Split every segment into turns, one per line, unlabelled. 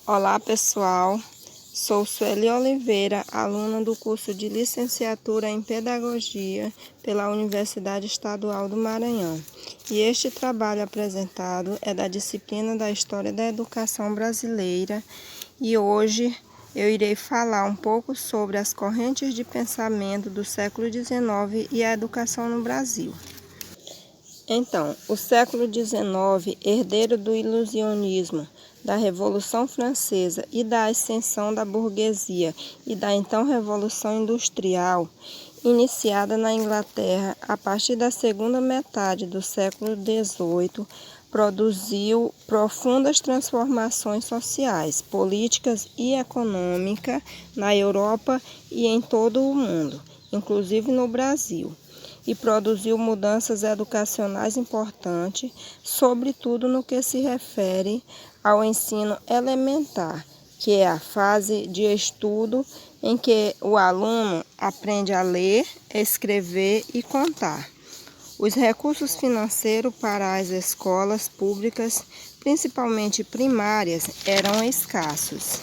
Olá pessoal, sou Sueli Oliveira, aluna do curso de Licenciatura em Pedagogia pela Universidade Estadual do Maranhão. E este trabalho apresentado é da disciplina da História da Educação Brasileira e hoje eu irei falar um pouco sobre as correntes de pensamento do século XIX e a educação no Brasil. Então, o século XIX, herdeiro do ilusionismo, da Revolução Francesa e da ascensão da burguesia e da então Revolução Industrial, iniciada na Inglaterra a partir da segunda metade do século XVIII, produziu profundas transformações sociais, políticas e econômicas na Europa e em todo o mundo, inclusive no Brasil, e produziu mudanças educacionais importantes, sobretudo no que se refere ao ensino elementar, que é a fase de estudo em que o aluno aprende a ler, escrever e contar. Os recursos financeiros para as escolas públicas, principalmente primárias, eram escassos.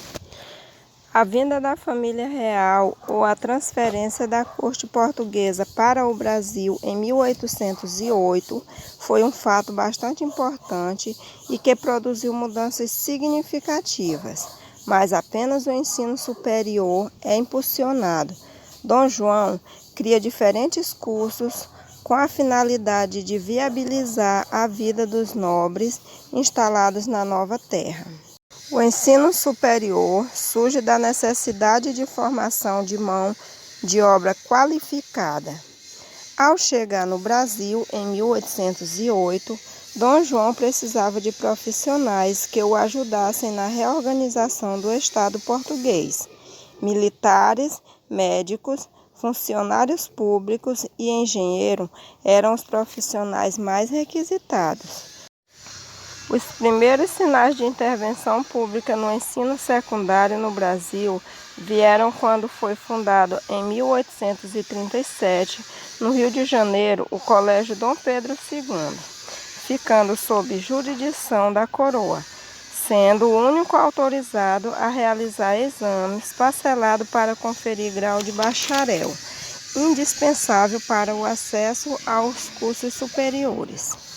A vinda da família real ou a transferência da corte portuguesa para o Brasil em 1808 foi um fato bastante importante e que produziu mudanças significativas, mas apenas o ensino superior é impulsionado. Dom João cria diferentes cursos com a finalidade de viabilizar a vida dos nobres instalados na nova terra. O ensino superior surge da necessidade de formação de mão de obra qualificada. Ao chegar no Brasil, em 1808, Dom João precisava de profissionais que o ajudassem na reorganização do Estado português. Militares, médicos, funcionários públicos e engenheiros eram os profissionais mais requisitados. Os primeiros sinais de intervenção pública no ensino secundário no Brasil vieram quando foi fundado em 1837, no Rio de Janeiro, o Colégio Dom Pedro II, ficando sob jurisdição da coroa, sendo o único autorizado a realizar exames parcelados para conferir grau de bacharel, indispensável para o acesso aos cursos superiores.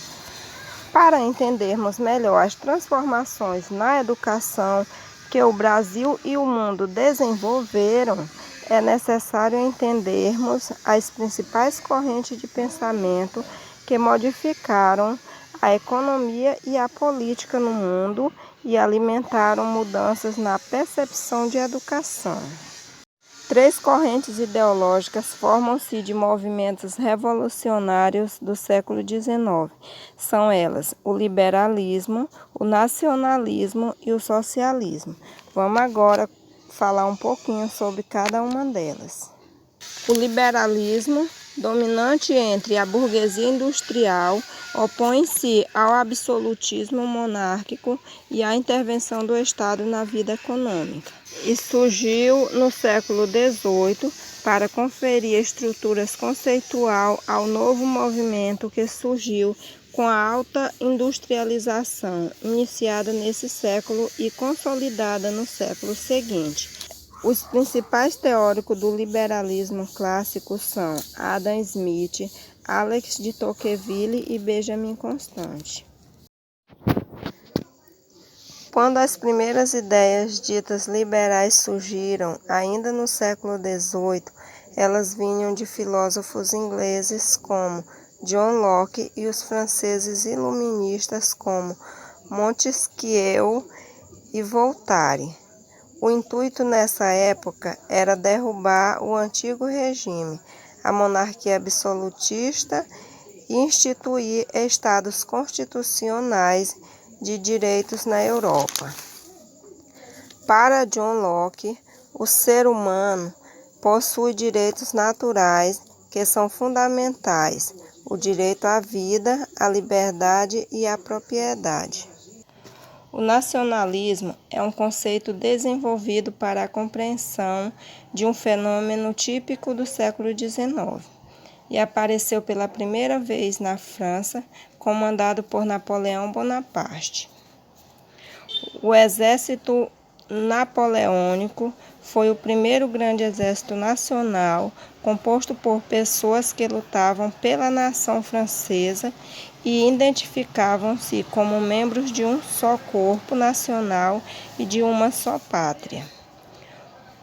Para entendermos melhor as transformações na educação que o Brasil e o mundo desenvolveram, é necessário entendermos as principais correntes de pensamento que modificaram a economia e a política no mundo e alimentaram mudanças na percepção de educação. Três correntes ideológicas formam-se de movimentos revolucionários do século XIX. São elas o liberalismo, o nacionalismo e o socialismo. Vamos agora falar um pouquinho sobre cada uma delas. O liberalismo, dominante entre a burguesia industrial, opõe-se ao absolutismo monárquico e à intervenção do Estado na vida econômica. E surgiu no século XVIII para conferir estruturas conceitual ao novo movimento que surgiu com a alta industrialização, iniciada nesse século e consolidada no século seguinte. Os principais teóricos do liberalismo clássico são Adam Smith, Alex de Tocqueville e Benjamin Constant. Quando as primeiras ideias ditas liberais surgiram, ainda no século XVIII, elas vinham de filósofos ingleses como John Locke e os franceses iluministas como Montesquieu e Voltaire. O intuito nessa época era derrubar o antigo regime, a monarquia absolutista, e instituir estados constitucionais de direitos na Europa. Para John Locke, o ser humano possui direitos naturais que são fundamentais: o direito à vida, à liberdade e à propriedade. O nacionalismo é um conceito desenvolvido para a compreensão de um fenômeno típico do século XIX e apareceu pela primeira vez na França, comandado por Napoleão Bonaparte. O exército napoleônico foi o primeiro grande exército nacional composto por pessoas que lutavam pela nação francesa e identificavam-se como membros de um só corpo nacional e de uma só pátria.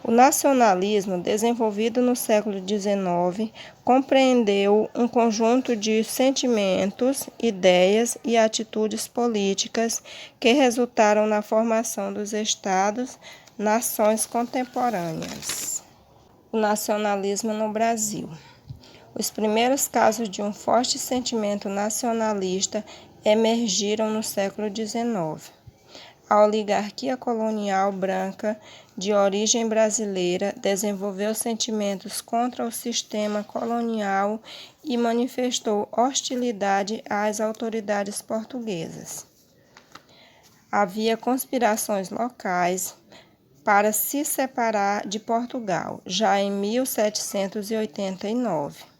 O nacionalismo, desenvolvido no século XIX, compreendeu um conjunto de sentimentos, ideias e atitudes políticas que resultaram na formação dos Estados-nações contemporâneas. O nacionalismo no Brasil. Os primeiros casos de um forte sentimento nacionalista emergiram no século XIX. A oligarquia colonial branca de origem brasileira desenvolveu sentimentos contra o sistema colonial e manifestou hostilidade às autoridades portuguesas. Havia conspirações locais para se separar de Portugal, já em 1789.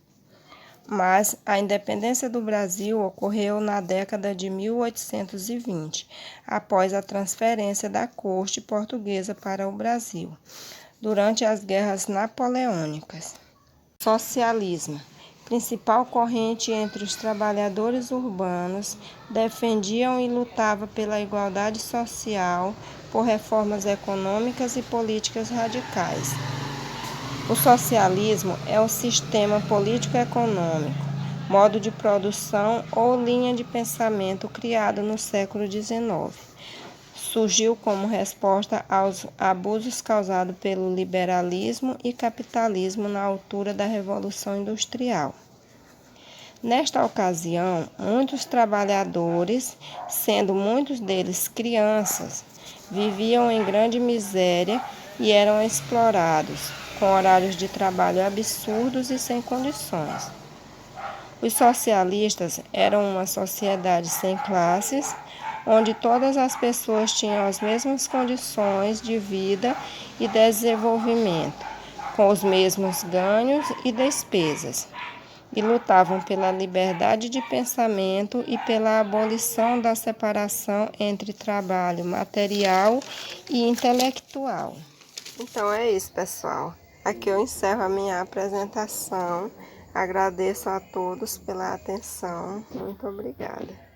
Mas a independência do Brasil ocorreu na década de 1820, após a transferência da corte portuguesa para o Brasil, durante as guerras napoleônicas. Socialismo. Principal corrente entre os trabalhadores urbanos, defendiam e lutava pela igualdade social, por reformas econômicas e políticas radicais. O socialismo é um sistema político-econômico, modo de produção ou linha de pensamento criado no século XIX. Surgiu como resposta aos abusos causados pelo liberalismo e capitalismo na altura da Revolução Industrial. Nesta ocasião, muitos trabalhadores, sendo muitos deles crianças, viviam em grande miséria e eram explorados, com horários de trabalho absurdos e sem condições. Os socialistas eram uma sociedade sem classes, onde todas as pessoas tinham as mesmas condições de vida e desenvolvimento, com os mesmos ganhos e despesas, e lutavam pela liberdade de pensamento e pela abolição da separação entre trabalho material e intelectual. Então é isso, pessoal. Aqui eu encerro a minha apresentação. Agradeço a todos pela atenção. Muito obrigada.